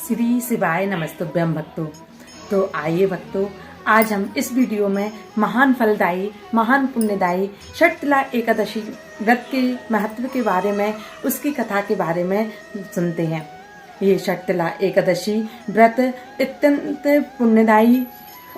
श्री शिवाय नमस्तुभ्यं भक्तों। तो आइए भक्तों, आज हम इस वीडियो में महान फलदायी, महान पुण्यदायी षटतिला एकादशी व्रत के महत्व के बारे में, उसकी कथा के बारे में सुनते हैं। ये षटतिला एकादशी व्रत अत्यंत पुण्यदायी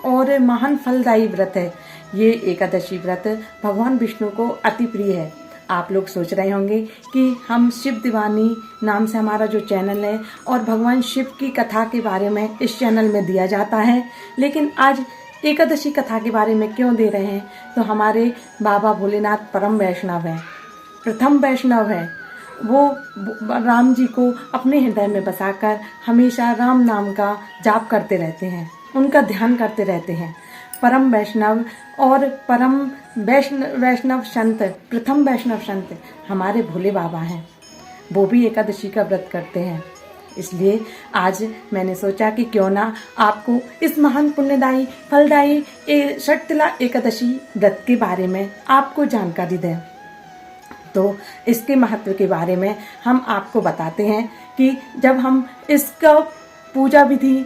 और महान फलदायी व्रत है। ये एकादशी व्रत भगवान विष्णु को अति प्रिय है। आप लोग सोच रहे होंगे कि हम शिव दीवानी नाम से हमारा जो चैनल है और भगवान शिव की कथा के बारे में इस चैनल में दिया जाता है, लेकिन आज एकादशी कथा के बारे में क्यों दे रहे हैं? तो हमारे बाबा भोलेनाथ परम वैष्णव हैं, प्रथम वैष्णव हैं। वो राम जी को अपने हृदय में बसाकर हमेशा राम नाम का जाप करते रहते हैं, उनका ध्यान करते रहते हैं। परम वैष्णव और परम वैष्णव संत, प्रथम वैष्णव संत हमारे भोले बाबा हैं। वो भी एकादशी का व्रत करते हैं। इसलिए आज मैंने सोचा कि क्यों ना आपको इस महान पुण्यदायी फलदायी षटतिला एकादशी व्रत के बारे में आपको जानकारी दें। तो इसके महत्व के बारे में हम आपको बताते हैं कि जब हम इसका पूजा विधि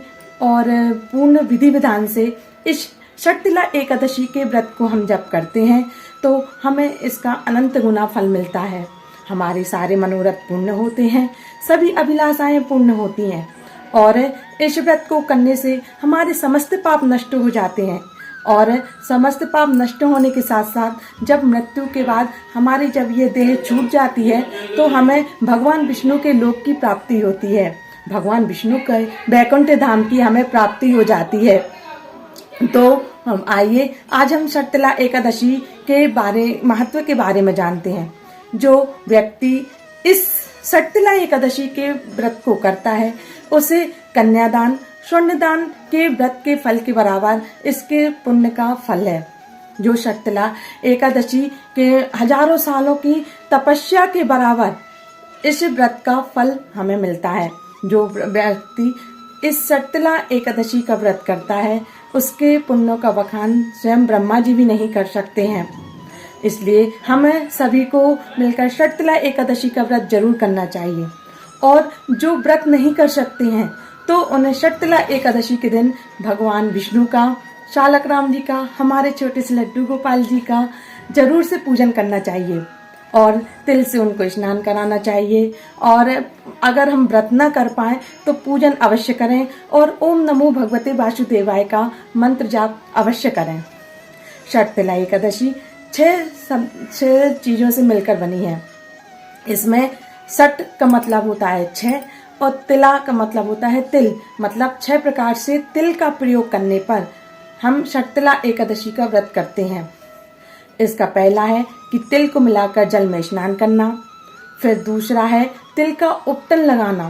और पूर्ण विधि विधान से इस षटतिला एकादशी के व्रत को हम जब करते हैं तो हमें इसका अनंत गुना फल मिलता है। हमारे सारे मनोरथ पूर्ण होते हैं, सभी अभिलाषाएं पूर्ण होती हैं और इस व्रत को करने से हमारे समस्त पाप नष्ट हो जाते हैं। और समस्त पाप नष्ट होने के साथ साथ जब मृत्यु के बाद हमारी जब ये देह छूट जाती है तो हमें भगवान विष्णु के लोक की प्राप्ति होती है। भगवान विष्णु के वैकुंठ धाम की हमें प्राप्ति हो जाती है। तो हम आइए आज हम षटतिला एकादशी के महत्व के बारे में जानते हैं। जो व्यक्ति इस षटतिला एकादशी के व्रत को करता है उसे कन्यादान, स्वर्णदान के व्रत के फल के बराबर इसके पुण्य का फल है। जो षटतिला एकादशी के हजारों सालों की तपस्या के बराबर इस व्रत का फल हमें मिलता है। जो व्यक्ति इस षटतिला एकादशी का व्रत करता है उसके पुण्यों का बखान स्वयं ब्रह्मा जी भी नहीं कर सकते हैं। इसलिए हमें सभी को मिलकर षटतिला एकादशी का व्रत जरूर करना चाहिए। और जो व्रत नहीं कर सकते हैं तो उन्हें षटतिला एकादशी के दिन भगवान विष्णु का, शालक राम जी का, हमारे छोटे से लड्डू गोपाल जी का जरूर से पूजन करना चाहिए और तिल से उनको स्नान कराना चाहिए। और अगर हम व्रत न कर पाए तो पूजन अवश्य करें और ओम नमो भगवते वासुदेवाय का मंत्र जाप अवश्य करें। षटतिला एकादशी छह चीजों से मिलकर बनी है। इसमें षट का मतलब होता है छह और तिला का मतलब होता है तिल, मतलब 6 प्रकार से तिल का प्रयोग करने पर हम षटतिला एकादशी का व्रत करते हैं। इसका पहला है कि तिल को मिलाकर जल में स्नान करना, फिर दूसरा है तिल का उपटन लगाना,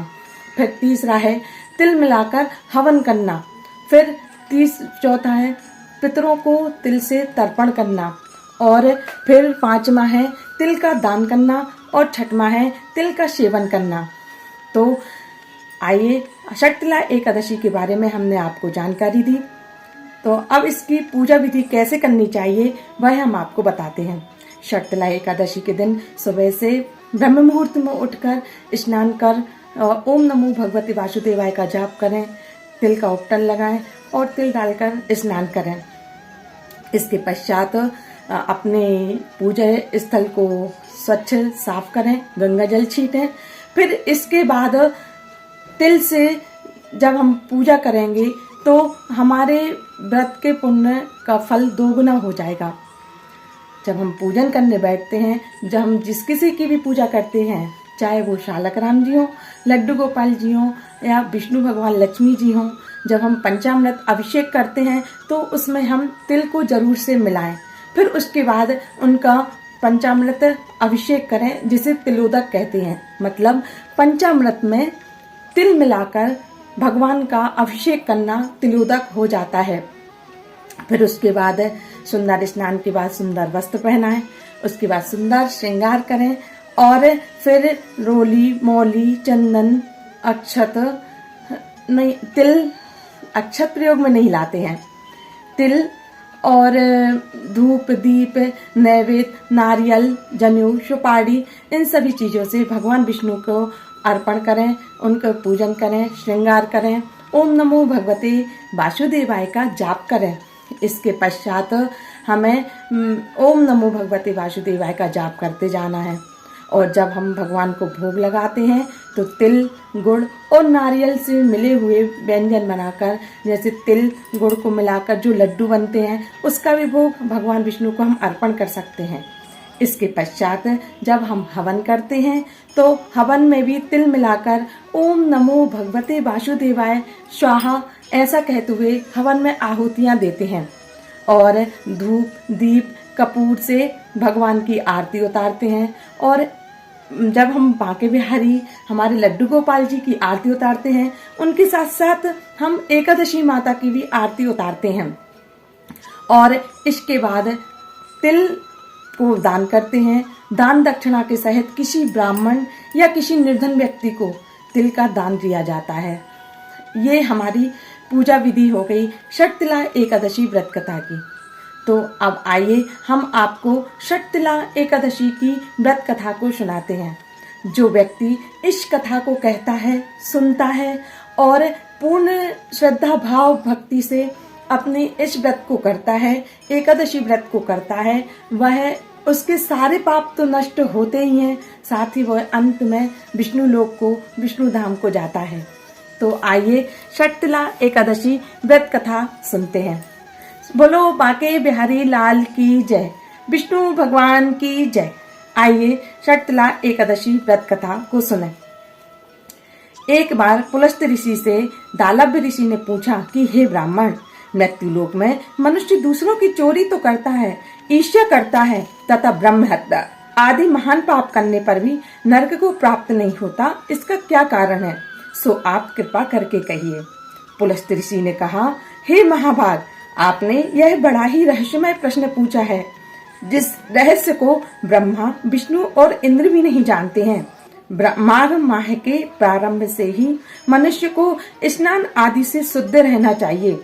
फिर तीसरा है तिल मिलाकर हवन करना, फिर चौथा है पितरों को तिल से तर्पण करना, और फिर 5वां है तिल का दान करना और 6वां है तिल का सेवन करना। तो आइए षटतिला एकादशी के बारे में हमने आपको जानकारी दी, तो अब इसकी पूजा विधि कैसे करनी चाहिए वह हम आपको बताते हैं। षटतिला एकादशी के दिन सुबह से ब्रह्म मुहूर्त में उठकर स्नान कर ओम नमो भगवते वासुदेवाय का जाप करें, तिल का उपटन लगाएं और तिल डालकर स्नान करें। इसके पश्चात अपने पूजा स्थल को स्वच्छ साफ करें, गंगा जल छीटें। फिर इसके बाद तिल से जब हम पूजा करेंगे तो हमारे व्रत के पुण्य का फल दोगुना हो जाएगा। जब हम पूजन करने बैठते हैं, जब हम जिस किसी की भी पूजा करते हैं, चाहे वो शालक राम जी हों, लड्डू गोपाल जी हों या विष्णु भगवान लक्ष्मी जी हों, जब हम पंचामृत अभिषेक करते हैं तो उसमें हम तिल को जरूर से मिलाएं। फिर उसके बाद उनका पंचामृत अभिषेक करें, जिसे तिलोदक कहते हैं। मतलब पंचामृत में तिल मिलाकर भगवान का अभिषेक करना तिलोदक हो जाता है। फिर उसके बाद सुंदर स्नान के बाद सुंदर वस्त्र पहनाएं, उसके बाद सुंदर श्रृंगार करें और फिर रोली, मौली, चंदन, अक्षत नहीं, तिल अक्षत प्रयोग में नहीं लाते हैं। तिल और धूप, दीप, नैवेद्य, नारियल, जनेऊ, सुपारी, इन सभी चीजों से भगवान विष्णु को अर्पण करें। उनका पूजन करें, श्रृंगार करें, ओम नमो भगवते वासुदेवाय का जाप करें। इसके पश्चात हमें ओम नमो भगवते वासुदेवाय का जाप करते जाना है। और जब हम भगवान को भोग लगाते हैं तो तिल, गुड़ और नारियल से मिले हुए व्यंजन बनाकर, जैसे तिल गुड़ को मिलाकर जो लड्डू बनते हैं, उसका भी भोग भगवान विष्णु को हम अर्पण कर सकते हैं। इसके पश्चात जब हम हवन करते हैं तो हवन में भी तिल मिलाकर ओम नमो भगवते वासुदेवाय स्वाहा ऐसा कहते हुए हवन में आहुतियां देते हैं और धूप, दीप, कपूर से भगवान की आरती उतारते हैं। और जब हम बांके बिहारी हमारे लड्डू गोपाल जी की आरती उतारते हैं, उनके साथ साथ हम एकादशी माता की भी आरती उतारते हैं। और इसके बाद तिल को दान करते हैं। दान दक्षिणा के सहित किसी ब्राह्मण या किसी निर्धन व्यक्ति को तिल का दान दिया जाता है। ये हमारी पूजा विधि हो गई षटतिला एकादशी व्रत कथा की। तो अब आइए हम आपको षटतिला एकादशी की व्रत कथा को सुनाते हैं। जो व्यक्ति इस कथा को कहता है, सुनता है और पूर्ण श्रद्धा भाव भक्ति से अपने इस व्रत को करता है, एकादशी व्रत को करता है, वह उसके सारे पाप तो नष्ट होते ही हैं, साथ ही वह अंत में विष्णु लोक को, विष्णु धाम को जाता है। तो आइए षटतिला एकादशी व्रत कथा सुनते हैं। बोलो बांके बिहारी लाल की जय, विष्णु भगवान की जय। आइए षटतिला एकादशी व्रत कथा को सुने। एक बार पुलस्त ऋषि से दालभ्य ऋषि ने पूछा कि हे ब्राह्मण, मृत्युलोक में मनुष्य दूसरों की चोरी तो करता है, ईर्ष्या करता है तथा ब्रह्म हत्या आदि महान पाप करने पर भी नरक को प्राप्त नहीं होता, इसका क्या कारण है? सो आप कृपा करके कहिए। पुलस्त ऋषि ने कहा, हे महाभाग, आपने यह बड़ा ही रहस्यमय प्रश्न पूछा है, जिस रहस्य को ब्रह्मा, विष्णु और इंद्र भी नहीं जानते हैं। माघ माह के प्रारंभ से ही मनुष्य को स्नान आदि से शुद्ध रहना चाहिए।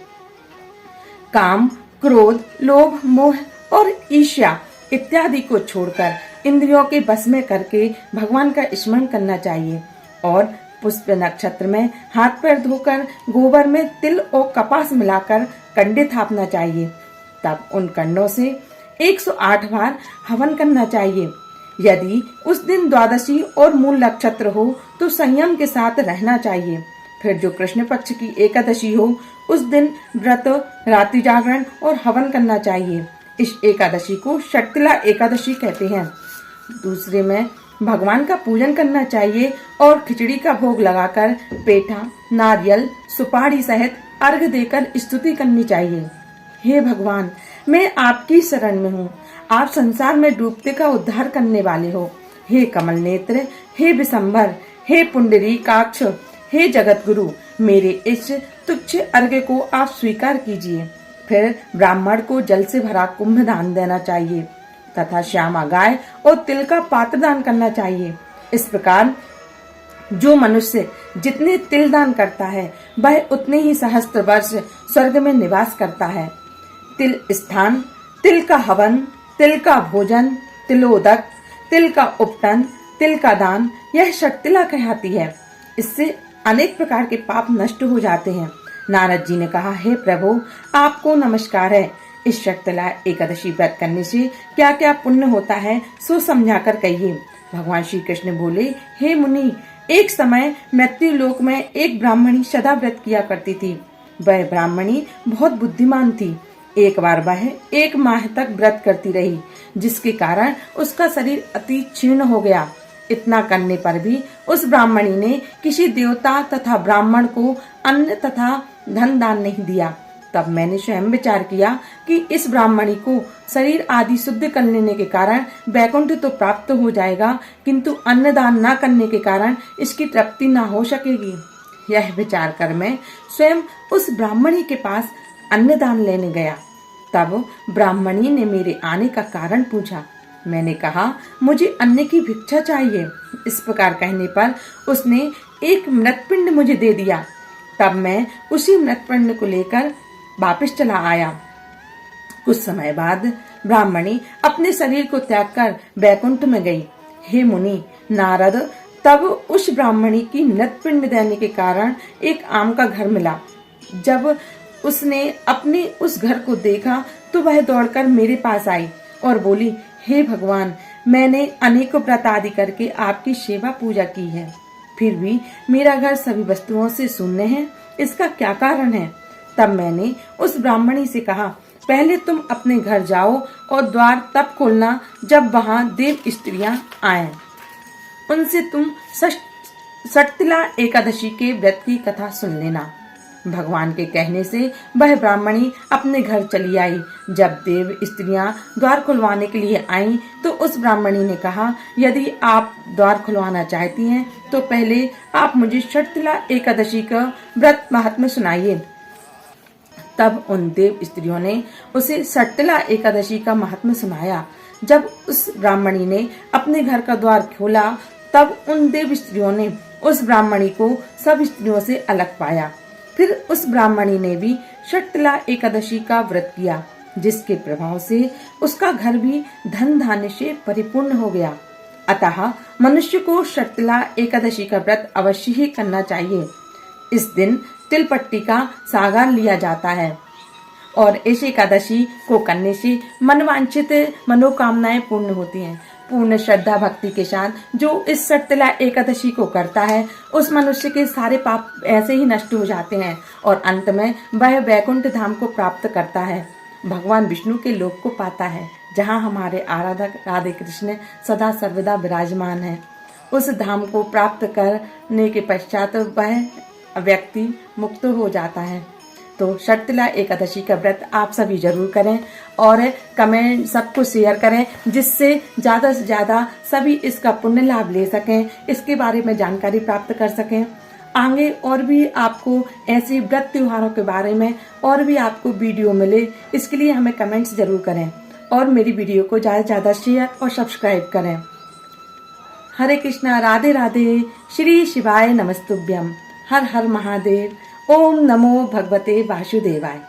काम, क्रोध, लोभ, मोह और ईर्ष्या इत्यादि को छोड़कर इंद्रियों के बस में करके भगवान का स्मरण करना चाहिए और पुष्प नक्षत्र में हाथ पैर धोकर गोबर में तिल और कपास मिलाकर कंडे थापना चाहिए। तब उन कंडों से 108 बार हवन करना चाहिए। यदि उस दिन द्वादशी और मूल नक्षत्र हो तो संयम के साथ रहना चाहिए। फिर जो कृष्ण पक्ष की एकादशी हो उस दिन व्रत, रात्रि जागरण और हवन करना चाहिए। इस एकादशी को षटतिला एकादशी कहते हैं। दूसरे में भगवान का पूजन करना चाहिए और खिचड़ी का भोग लगाकर पेठा, नारियल, सुपारी सहित अर्घ देकर स्तुति करनी चाहिए। हे भगवान, मैं आपकी शरण में हूँ। आप संसार में डूबते का उद्धार करने वाले हो। हे कमल नेत्र, हे विशंभर, हे पुंडरीकाक्ष, हे जगत गुरु, मेरे इस तुच्छ अर्घ्य को आप स्वीकार कीजिए। फिर ब्राह्मण को जल से भरा कुंभ दान देना चाहिए तथा श्यामा गाय और तिल का पात्र दान करना चाहिए। इस प्रकार जो मनुष्य जितने तिल दान करता है वह उतने ही सहस्त्र वर्ष स्वर्ग में निवास करता है। तिल स्थान, तिल का हवन, तिल का भोजन, तिलोदक, तिल का उपटन, तिल का दान, यह षटतिला कहलाती है। इससे अनेक प्रकार के पाप नष्ट हो जाते हैं। नारद जी ने कहा, हे प्रभु, आपको नमस्कार है। इस षटतिला एकादशी व्रत करने से क्या क्या पुण्य होता है सो समझाकर कहिए। भगवान श्री कृष्ण बोले, हे मुनि, एक समय मृत्यु लोक में एक ब्राह्मणी सदा व्रत किया करती थी। वह ब्राह्मणी बहुत बुद्धिमान थी। एक बार वह 1 माह तक व्रत करती रही, जिसके कारण उसका शरीर अति क्षीण हो गया। इतना करने पर भी उस ब्राह्मणी ने किसी देवता तथा ब्राह्मण को अन्न तथा धन दान नहीं दिया। तब मैंने स्वयं विचार किया कि इस ब्राह्मणी को शरीर आदि शुद्ध कर लेने के कारण वैकुंठ तो प्राप्त हो जाएगा, किंतु अन्न दान न करने के कारण इसकी तृप्ति न हो सकेगी। यह विचार कर मैं स्वयं उस ब्राह्मणी के पास अन्न दान लेने गया। तब ब्राह्मणी ने मेरे आने का कारण पूछा। मैंने कहा, मुझे अन्न की भिक्षा चाहिए। इस प्रकार कहने पर उसने एक मृतपिंड मुझे दे दिया। तब मैं उसी मृतपिंड को लेकर वापस चला आया। कुछ समय बाद ब्राह्मणी अपने शरीर को त्याग कर वैकुंठ में गई। हे मुनि नारद, तब उस ब्राह्मणी की नृत पिंड देने के कारण एक आम का घर मिला। जब उसने अपने उस घर को देखा तो वह दौड़कर मेरे पास आई और बोली, हे भगवान, मैंने अनेकों व्रत आदि करके आपकी सेवा पूजा की है, फिर भी मेरा घर सभी वस्तुओं से शून्य है, इसका क्या कारण है? तब मैंने उस ब्राह्मणी से कहा, पहले तुम अपने घर जाओ और द्वार तब खोलना जब वहाँ देव स्त्रियां आएं। उनसे तुम षटतिला एकादशी के व्रत की कथा सुन लेना। भगवान के कहने से वह ब्राह्मणी अपने घर चली आई। जब देव स्त्रियां द्वार खुलवाने के लिए आईं, तो उस ब्राह्मणी ने कहा, यदि आप द्वार खुलवाना चाहती हैं तो पहले आप मुझे षटतिला एकादशी का व्रत महात्म्य सुनाइए। तब उन देव स्त्रियों ने उसे षटतिला एकादशी का महात्म्य सुनाया। जब उस ब्राह्मणी ने अपने घर का द्वार खोला, तब उन देव स्त्रियों ने उस ब्राह्मणी को सब स्त्रियों से अलग पाया। फिर उस ब्राह्मणी ने भी षटतिला एकादशी का व्रत किया, जिसके प्रभाव से उसका घर भी धन धान्य से परिपूर्ण हो गया। अतः मनुष्य को षटतिला एकादशी का व्रत अवश्य ही करना चाहिए। इस दिन तिलपट्टी का सागार लिया जाता है और इस एकादशी को करने से मनवांछित मनोकामनाएं पूर्ण होती हैं। पूर्ण श्रद्धा भक्ति के साथ जो इस षटतिला एकादशी को करता है, उस मनुष्य के सारे पाप ऐसे ही नष्ट हो जाते हैं और अंत में वह वैकुंठ धाम को प्राप्त करता है, भगवान विष्णु के लोक को पाता है, जहाँ हमारे आराधक राधे कृष्ण सदा सर्वदा विराजमान है। उस धाम को प्राप्त करने के पश्चात वह व्यक्ति मुक्त हो जाता है। तो षटतिला एकादशी का व्रत आप सभी जरूर करें और कमेंट सबको शेयर करें, जिससे ज्यादा से ज्यादा सभी इसका पुण्य लाभ ले सकें, इसके बारे में जानकारी प्राप्त कर सकें। आगे और भी आपको ऐसे व्रत त्योहारों के बारे में और भी आपको वीडियो मिले, इसके लिए हमें कमेंट्स जरूर करें और मेरी वीडियो को ज्यादा से ज्यादा शेयर और सब्सक्राइब करें। हरे कृष्णा, राधे राधे, श्री शिवाय नमस्तुभ्यम, हर हर महादेव, ओम नमो भगवते वासुदेवाय।